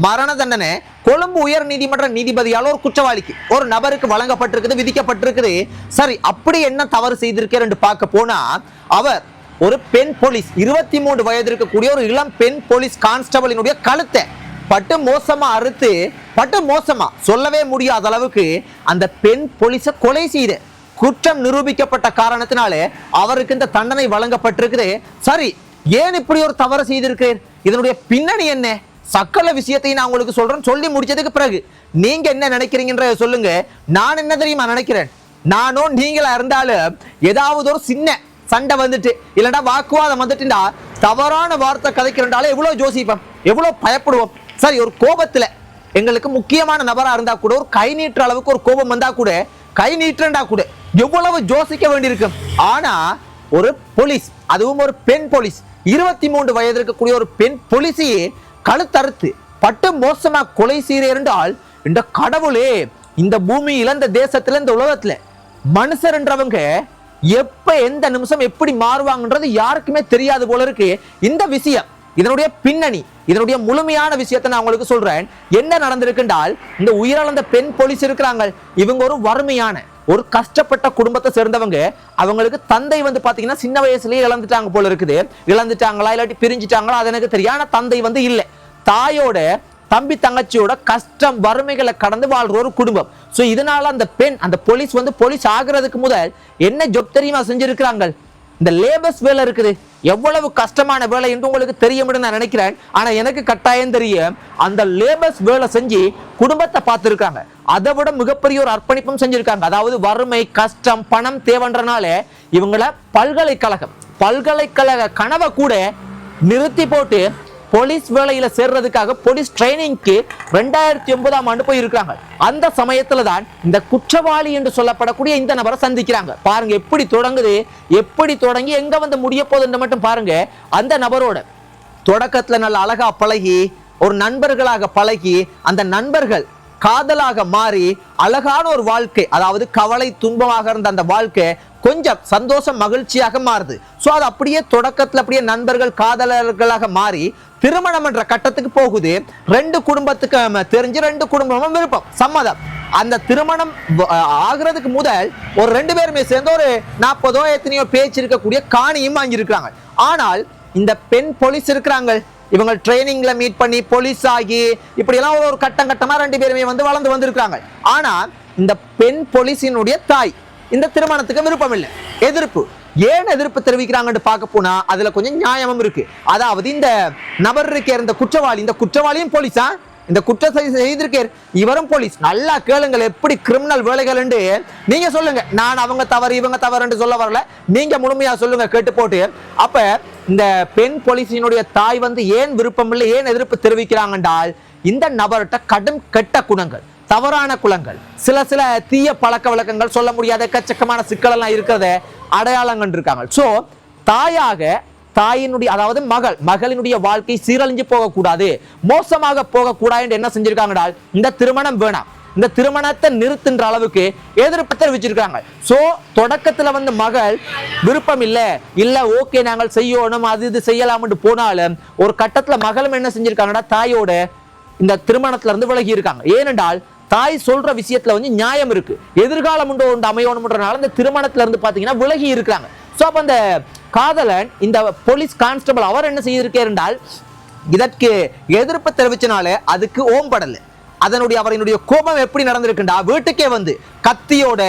மரண தண்டனை கொழும்பு உயர் நீதிமன்ற நீதிபதியால் ஒரு குற்றவாளிக்கு ஒரு நபருக்கு வழங்கப்பட்டிருக்குது, விதிக்கப்பட்டிருக்குது. சரி, அப்படி என்ன தவறு செய்திருக்கிறார் என்று பார்க்க போனா, அவர் ஒரு பெண் போலீஸ் 23 வயது இருக்கக்கூடிய ஒரு இளம் பெண் போலீஸ் கான்ஸ்டபிளினுடைய கழுத்தை பட்டு மோசமா அறுத்து, பட்டு மோசமா சொல்லவே முடியாத அளவுக்கு அந்த பெண் போலீஸை கொலை செய்த குற்றம் நிரூபிக்கப்பட்ட காரணத்தினாலே அவருக்கு இந்த தண்டனை வழங்கப்பட்டிருக்குது. சரி, ஏன் இப்படி ஒரு தவறு செய்திருக்கிறேன், இதனுடைய பின்னணி என்ன, சக்கல விஷயத்தையும் நான் உங்களுக்கு சொல்றேன். சொல்லி முடிச்சதுக்கு பிறகு நீங்க என்ன நினைக்கிறீங்கன்ற சொல்லுங்க. நான் என்ன தெரியுமா நினைக்கிறேன், நானும் நீங்களா இருந்தாலும் ஏதாவது ஒரு சின்ன சண்டை வந்துட்டு இல்லைன்னா வாக்குவாதம் வந்துட்டுண்டா தவறான வார்த்தை கதைக்கிறண்டால எவ்வளவு யோசிப்போம், எவ்வளவு பயப்படுவோம். சரி, ஒரு கோபத்துல எங்களுக்கு முக்கியமான நபரா இருந்தா கூட ஒரு கை நீட்டுற அளவுக்கு ஒரு கோபம் வந்தா கூட, கை நீட்டுறா கூட எவ்வளவு யோசிக்க வேண்டியிருக்கும். ஆனா ஒரு போலீஸ், அதுவும் ஒரு பெண் போலீஸ், 23 வயது இருக்கக்கூடிய ஒரு பெண் போலீஸையே கழுத்தறுத்து பட்டு மோசமா கொலை செய்யற என்றால், இந்த கடவுளே, இந்த பூமியில, இந்த தேசத்துல, இந்த உலகத்துல மனுஷர் என்றவங்க எப்ப எந்த நிமிஷம் எப்படி மாறுவாங்கன்றது யாருக்குமே தெரியாது போல இருக்கு. இந்த விஷயம், இதனுடைய பின்னணி, இதனுடைய முழுமையான விஷயத்தை நான் உங்களுக்கு சொல்றேன். என்ன நடந்திருக்குன்றால், இந்த உயிரிழந்த பெண் போலீஸ் இருக்கிறாங்க, இவங்க ஒரு வறுமையான ஒரு கஷ்டப்பட்ட குடும்பத்தை சேர்ந்தவங்க. அவங்களுக்கு தந்தை வந்து பாத்தீங்கன்னா சின்ன வயசுலயே இழந்துட்டாங்க போல இருக்குது. இழந்துட்டாங்களா இல்லாட்டி பிரிஞ்சுட்டாங்களா அது எனக்கு தெரியும். ஆனா தந்தை வந்து இல்லை. தாயோட தம்பி தங்கச்சியோட கஷ்டம் வறுமைகளை கடந்து வாழ்ற ஒரு குடும்பம். சோ இதனால அந்த பெண், அந்த போலீஸ் வந்து போலீஸ் ஆகிறதுக்கு முதல் என்ன ஜொப் தெரியுமா செஞ்சிருக்கிறாங்க, இந்த லேபர்ஸ் வேலை இருக்குது. எவ்வளவு கஷ்டமான வேலை என்று உங்களுக்கு தெரியும் நான் நினைக்கிறேன். ஆனா எனக்கு கட்டாயம் தெரியும், அந்த லேபர்ஸ் வேலை செஞ்சு குடும்பத்தை பார்த்திருக்காங்க. அதை விட மிகப்பெரிய ஒரு அர்ப்பணிப்பும் செஞ்சிருக்காங்க. அதாவது வறுமை, கஷ்டம், பணம் தேவைன்றனால இவங்களை பல்கலைக்கழக கனவை கூட நிறுத்தி போட்டு போலீஸ் வேலையில சேர்றதுக்காக போலீஸ் ட்ரைனிங்க்கு 2009ஆம் ஆண்டு போயிருக்காங்க. அந்த சமயத்துல தான் இந்த குற்றவாளி என்று சொல்லப்படக்கூடிய இந்த நபரை சந்திக்கிறாங்க. பாருங்க எப்படி தொடங்குது, எப்படி தொடங்கி எங்க வந்து முடிய போகுதுன்னு மட்டும் பாருங்க. அந்த நபரோட தொடக்கத்துல நல்ல அழகா பழகி, ஒரு நண்பர்களாக பழகி, அந்த நண்பர்கள் காதலாக மாறி அழகான ஒரு வாழ்க்கை, அதாவது கவலை துன்பமாக இருந்த அந்த வாழ்க்கை கொஞ்சம் சந்தோஷம் மகிழ்ச்சியாக மாறுது. சோ அது அப்படியே தொடக்கத்துல அப்படியே நண்பர்கள் காதலர்களாக மாறி திருமணம் என்ற கட்டத்துக்கு போகுது. 2 குடும்பத்துக்கு தெரிஞ்சு 2 குடும்பமும் விருப்பம், சம்மதம். அந்த திருமணம் ஆகிறதுக்கு முதல் ஒரு 2 பேருமே சேர்ந்து ஒரு 40 எத்தனையோ பேச்சு இருக்கக்கூடிய காணியும் வாங்கியிருக்கிறாங்க. ஆனால் இந்த பெண் போலீஸ் இருக்கிறாங்க, இவங்க ட்ரைனிங்ல மீட் பண்ணி போலீஸ் ஆகி இப்படி எல்லாம் ஒரு கட்டம் கட்டமா 2 பேருமே வந்து வளர்ந்து வந்திருக்காங்க. ஆனா இந்த பெண் போலீஸினுடைய தாய் இந்த திருமணத்துக்கு விருப்பம் இல்லை, எதிர்ப்பு. ஏன் எதிர்ப்பு தெரிவிக்கிறாங்கன்னு பார்க்க போனா அதுல கொஞ்சம் நியாயமும் இருக்கு. அதாவது இந்த நபர் இருக்க இந்த குற்றவாளி, இந்த குற்றவாளியும் போலீஸா, இந்த குற்றத்தை செய்திருக்கார் இவரும் போலீஸ். நல்லா கேளுங்கள், எப்படி கிரிமினல் வேலைகள் நீங்க சொல்லுங்க. நான் அவங்க தவறு இவங்க தவறு சொல்ல வரல, நீங்க முழுமையா சொல்லுங்க கேட்டு போட்டு. அப்ப இந்த பெண் போலீஸினுடைய தாய் வந்து ஏன் விருப்பம் இல்லை, ஏன் எதிர்ப்பு தெரிவிக்கிறாங்க என்றால், இந்த நபர்கிட்ட கடும் கெட்ட குணங்கள், தவறான குலங்கள், சில தீய பழக்க வழக்கங்கள், சொல்ல முடியாத எக்கச்சக்கமான சிக்கல் எல்லாம் இருக்கிறத அடையாளங்கள் இருக்காங்க. சோ தாயினுடைய, அதாவது மகளினுடைய வாழ்க்கை சீரழிஞ்சு போகக்கூடாது, மோசமாக போகக்கூடாது என்ன செஞ்சிருக்காங்க, இந்த திருமணம் வேணாம், இந்த திருமணத்தை நிறுத்துன்ற அளவுக்கு எதிர்ப்பு தெரிவிச்சிருக்காங்க. சோ தொடக்கத்துல வந்து மகள் விருப்பம் இல்ல ஓகே நாங்கள் செய்யணும், அது இது செய்யலாம்னு போனாலும் ஒரு கட்டத்துல மகளும் என்ன செஞ்சிருக்காங்கடா, தாயோட இந்த திருமணத்துல இருந்து விலகி இருக்காங்க. ஏனென்றால் தாய் சொல்ற விஷயத்துல வந்து நியாயம் இருக்கு, எதிர்காலம் ஒன்று அமையணும்ன்றனால இந்த திருமணத்துல இருந்து பாத்தீங்கன்னா விலகி இருக்கிறாங்க. சோ அப்ப அந்த காதலன், இந்த போலீஸ் கான்ஸ்டபிள், அவர் என்ன செய்திருக்கார் என்றால், இதற்கு எதிர்ப்பு தெரிவிச்சனால அதுக்கு ஓம்படல. அவரினுடைய கோபம் எப்படி நடந்திருக்குண்டா, வீட்டுக்கே வந்து கத்தியோட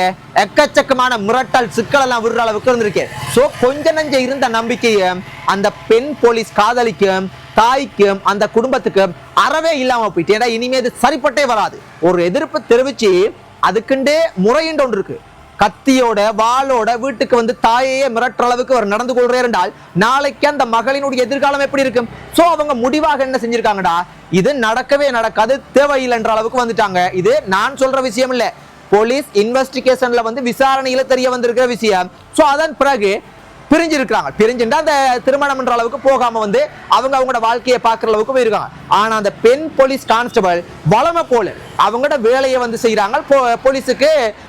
எக்கச்சக்கமான மிரட்டல் சிக்கல் எல்லாம் விடுற அளவுக்கு இருந்திருக்கேன். சோ கொஞ்ச நஞ்ச இருந்த நம்பிக்கையும் அந்த பெண் போலீஸ் காதலிக்கும் தாய்க்கும் அந்த குடும்பத்துக்கும் அறவே இல்லாம போயிட்டு, ஏன்னா இனிமே இது சரிப்பட்டே வராது. ஒரு எதிர்ப்பு தெரிவிச்சு அதுக்குண்டே முறையின்ற ஒன்று இருக்கு. கத்தியோட வாளோட வீட்டுக்கு வந்து தாயையே மிரட்டுற அளவுக்கு அவர் நடந்து கொள்றார் என்றால் நாளைக்கு அந்த மகளினுடைய எதிர்காலம் எப்படி இருக்கும்? சோ அவங்க முடிவாக என்ன செஞ்சிருக்காங்கடா, இது நடக்கவே நடக்காது, தேவையில்லை என்ற அளவுக்கு வந்துட்டாங்க. இது நான் சொல்ற விஷயம் இல்ல, போலீஸ் இன்வெஸ்டிகேஷன்ல வந்து விசாரணையில தெரிய வந்திருக்கிற விஷயம். சோ அதன் பிறகு பிரிஞ்சிருக்காங்க. பிரிஞ்சுட்டா அந்த திருமணம் என்ற அளவுக்கு போகாம வந்து அவங்களோட வாழ்க்கையை பார்க்குற அளவுக்கு போயிருக்காங்க. ஆனா அந்த பெண் போலீஸ் கான்ஸ்டபிள் வளமை போல அவங்களோட வேலையை வந்து செய்யறாங்க,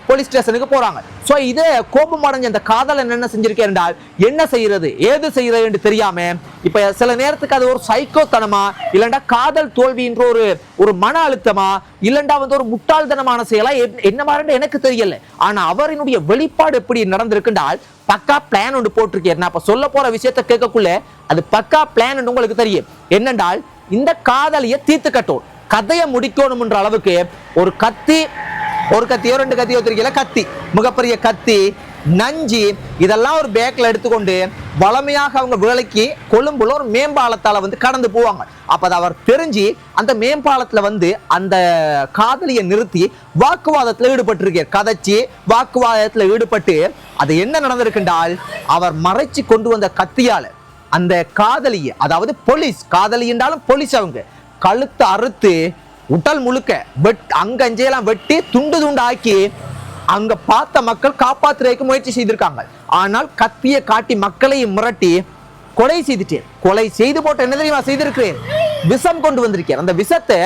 போலீஸ் ஸ்டேஷனுக்கு போறாங்க. சோ இது கோபம் அடைஞ்ச அந்த காதலன் என்ன செஞ்சிருக்கேன் என்றால், என்ன செய்யறது ஏது செய்யறது என்று தெரியாம இப்ப சில நேரத்துக்கு அது ஒரு சைக்கோத்தனமா இல்லண்டா காதல் தோல்வின்ற ஒரு மன அழுத்தமா இல்லண்டா வந்து ஒரு முட்டாள்தனமான செயலா என்ன மாதிரி எனக்கு தெரியல. ஆனா அவரினுடைய வெளிப்பாடு எப்படி நடந்திருக்குன்றால் பக்கா பிளான் ஒன்று போட்டிருக்கேன். நான் அப்ப சொல்ல போற விஷயத்தை கேட்கக்குள்ள அது பக்கா பிளான் உங்களுக்கு தெரியும். என்னென்றால் இந்த காதலியை தீர்த்து கட்டும், கதையை முடிக்கணும்ன்ற அளவுக்கு ஒரு கத்தியோ 2 கத்தியோ தெரியல, கத்தி, மிகப்பெரிய கத்தி, நஞ்சு இதெல்லாம் ஒரு பேக்ல எடுத்துக்கொண்டு வளமையாக அவங்க வேலைக்கு கொழும்புல ஒரு மேம்பாலத்தால வந்து கடந்து போவாங்க. அப்ப அதை அவர் தெரிஞ்சு அந்த மேம்பாலத்துல வந்து அந்த காதலியை நிறுத்தி வாக்குவாதத்துல ஈடுபட்டிருக்கார். கதைச்சி வாக்குவாதத்துல ஈடுபட்டு அது என்ன நடந்திருக்கின்றால், அவர் மறைச்சு கொண்டு வந்த கத்தியால அந்த காதலியை, அதாவது போலீஸ் காதலி என்றாலும் போலீஸ், அவங்க கழுத்து அறுத்து உடல் முழுக்க அங்கஞ்செல்லாம் வெட்டி துண்டு துண்டு ஆக்கி அங்க பார்த்த மக்கள் காப்பாற்றுறதுக்கு முயற்சி செய்திருக்காங்க. ஆனால் கத்தியை காட்டி மக்களையும் மிரட்டி கொலை செய்துட்டேன். கொலை செய்து போட்டு என்ன தெரியுமா செய்திருக்கிறேன், விஷம் கொண்டு வந்திருக்கேன். அந்த விஷத்தை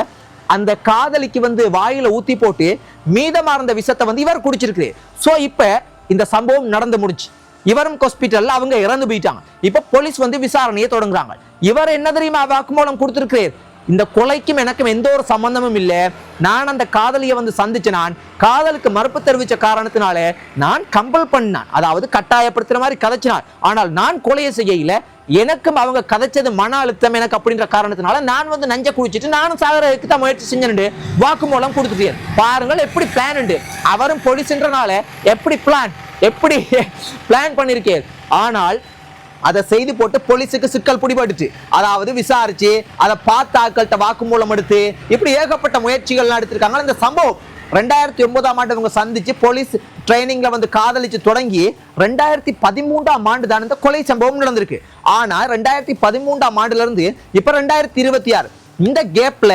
அந்த காதலிக்கு வந்து வாயில ஊத்தி போட்டு மீதமா இருந்த விஷத்தை வந்து இவர் குடிச்சிருக்கிறேன். சோ இப்ப இந்த சம்பவம் நடந்து முடிச்சு, இவரும் ஹாஸ்பிட்டல்ல அவங்க இறந்து போயிட்டாங்க. இப்ப போலீஸ் வந்து விசாரணையை தொடங்குறாங்க. இவர் என்ன தெரியுமா வாக்குமூலம் கொடுத்திருக்கிறேன், இந்த கொலைக்கும் எனக்கும் எந்த ஒரு சம்பந்தமும் இல்லை, நான் அந்த காதலியை வந்து சந்திச்சு நான் காதலுக்கு மறுப்பு தெரிவிச்ச காரணத்தினால நான் கம்பல் பண்ணான், அதாவது கட்டாயப்படுத்துற மாதிரி கதைச்சினான். ஆனால் நான் கொலையை செய்யல, எனக்கும் அவங்க கதைச்சது மன அழுத்தம் எனக்கு அப்படின்ற காரணத்தினால நான் வந்து நஞ்ச குடிச்சிட்டு நானும் சாகரத்துக்கு தான் முயற்சி செஞ்சேன் வாக்குமூலம் கொடுத்துட்டேன். பாருங்கள் எப்படி பிளான் உண்டு, அவரும் போலீஸ்ன்றனால எப்படி பிளான் பண்ணிருக்கேன். ஆனால் அதை செய்து போட்டு போலீஸுக்கு சிக்கல் பிடிபட்டுச்சு. அதாவது விசாரிச்சு அதை பார்த்த ஆட்கள்கிட்ட வாக்குமூலம் எடுத்து இப்படி ஏகப்பட்ட முயற்சிகள் எடுத்திருக்காங்க. இந்த சம்பவம் 2009ஆம் ஆண்டு இவங்க சந்திச்சு போலீஸ் ட்ரைனிங்ல வந்து காதலிச்சு தொடங்கி 2013ஆம் ஆண்டு தான் இந்த கொலை சம்பவம் நடந்திருக்கு. ஆனா 2013ஆம் ஆண்டுல இருந்து இப்ப 2026 இந்த கேப்ல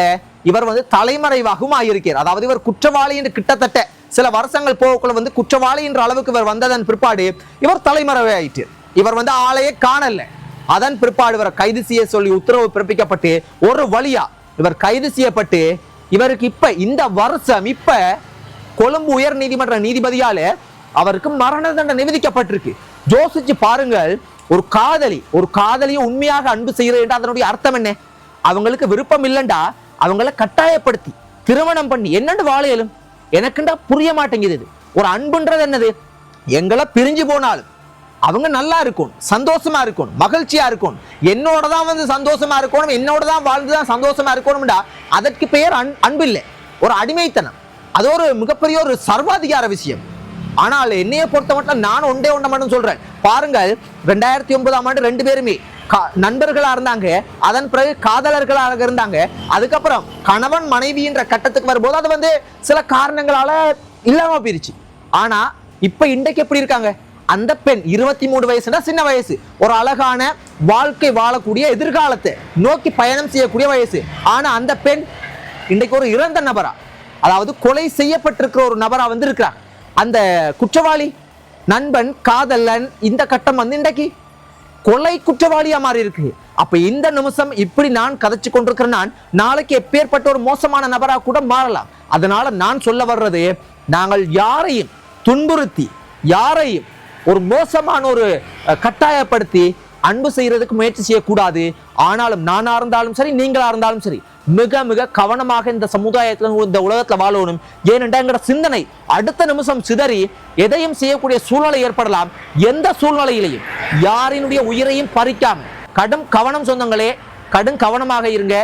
இவர் வந்து தலைமறைவாகவும் ஆகியிருக்கிறார். அதாவது இவர் குற்றவாளி என்று கிட்டத்தட்ட சில வருஷங்கள் போகக்குள்ள வந்து குற்றவாளி என்ற அளவுக்கு இவர் வந்ததன் பிற்பாடு இவர் தலைமறைவு ஆயிட்டு, இவர் வந்து ஆளையே காணல. அதன் பிற்பாடு இவரை கைது செய்ய சொல்லி உத்தரவு பிறப்பிக்கப்பட்டு ஒரு வழியா இவர் கைது செய்யப்பட்டு இவருக்கு இப்ப இந்த வருஷம் இப்ப கொழும்பு உயர் நீதிமன்ற நீதிபதியால அவருக்கு மரண தண்டனை விதிக்கப்பட்டிருக்கு. யோசிச்சு பாருங்கள், ஒரு காதலியை உண்மையாக அன்பு செய்யறது அதனுடைய அர்த்தம் என்ன? அவங்களுக்கு விருப்பம் இல்லைண்டா அவங்கள கட்டாயப்படுத்தி திருமணம் பண்ணி என்னண்டு வாழையிலும் எனக்குண்டா புரிய மாட்டேங்குது. ஒரு அன்புன்றது என்னது? எங்களை பிரிஞ்சு போனாலும் அவங்க நல்லா இருக்கணும், சந்தோஷமா இருக்கணும், மகிழ்ச்சியா இருக்கணும், என்னோட தான் வந்து சந்தோஷமா இருக்கணும், என்னோட தான் வாழ்ந்துதான் சந்தோஷமா இருக்கணும்டா அதற்கு பெயர் அன்பு இல்லை, ஒரு அடிமைத்தனம். அது ஒரு மிகப்பெரிய ஒரு சர்வாதிகார விஷயம். ஆனால் என்னைய பொறுத்த மட்டும் நான் ஒன்றே மட்டும் சொல்றேன். பாருங்கள், 2009ஆம் ஆண்டு 2 பேருமே நண்பர்களா இருந்தாங்க, அதன் பிறகு காதலர்களாக இருந்தாங்க. அதுக்கப்புறம் கணவன் மனைவி என்ற கட்டத்துக்கு வரும்போது அது வந்து சில காரணங்களால இல்லாம போயிருச்சு. ஆனா இப்ப இன்றைக்கு எப்படி இருக்காங்க? அந்த பெண் 23 வயசுனா சின்ன வயசு, ஒரு அழகான வாழ்க்கை வாழக்கூடிய எதிர்காலத்தை நோக்கி பயணம் செய்யக்கூடிய வயசு. ஆனா அந்த பெண் இன்றைக்கு ஒரு இறந்த நபரா, அதாவது கொலை செய்யப்பட்டிருக்கிற ஒரு நபரா வந்து இருக்கிறார். அந்த குற்றவாளி நண்பன் காதலன் இந்த கட்டம் வந்து இன்றைக்கு கொலை குற்றவாளியா மாறி இருக்கு. அப்ப இந்த நிமிஷம் இப்படி நான் கதைச்சு கொண்டிருக்கிற நான் நாளைக்கு எப்பேற்பட்ட ஒரு மோசமான நபரா கூட மாறலாம். அதனால நான் சொல்ல வர்றது, நாங்கள் யாரையும் துன்புறுத்தி யாரையும் ஒரு மோசமான ஒரு கட்டாயப்படுத்தி அன்பு செய்யறதுக்கு முயற்சி செய்யக்கூடாது. ஆனாலும் நானா இருந்தாலும் சரி, நீங்களா இருந்தாலும் சரி, மிக மிக கவனமாக இந்த சமுதாயத்துல இந்த உலகத்துல வாழணும். ஏனென்றா எங்கட சிந்தனை அடுத்த நிமிஷம் சிதறி எதையும் செய்யக்கூடிய சூழ்நிலை ஏற்படலாம். எந்த சூழ்நிலையிலையும் யாரினுடைய உயிரையும் பறிக்காம கடும் கவனம் சொந்தங்களே, கடும் கவனமாக இருங்க.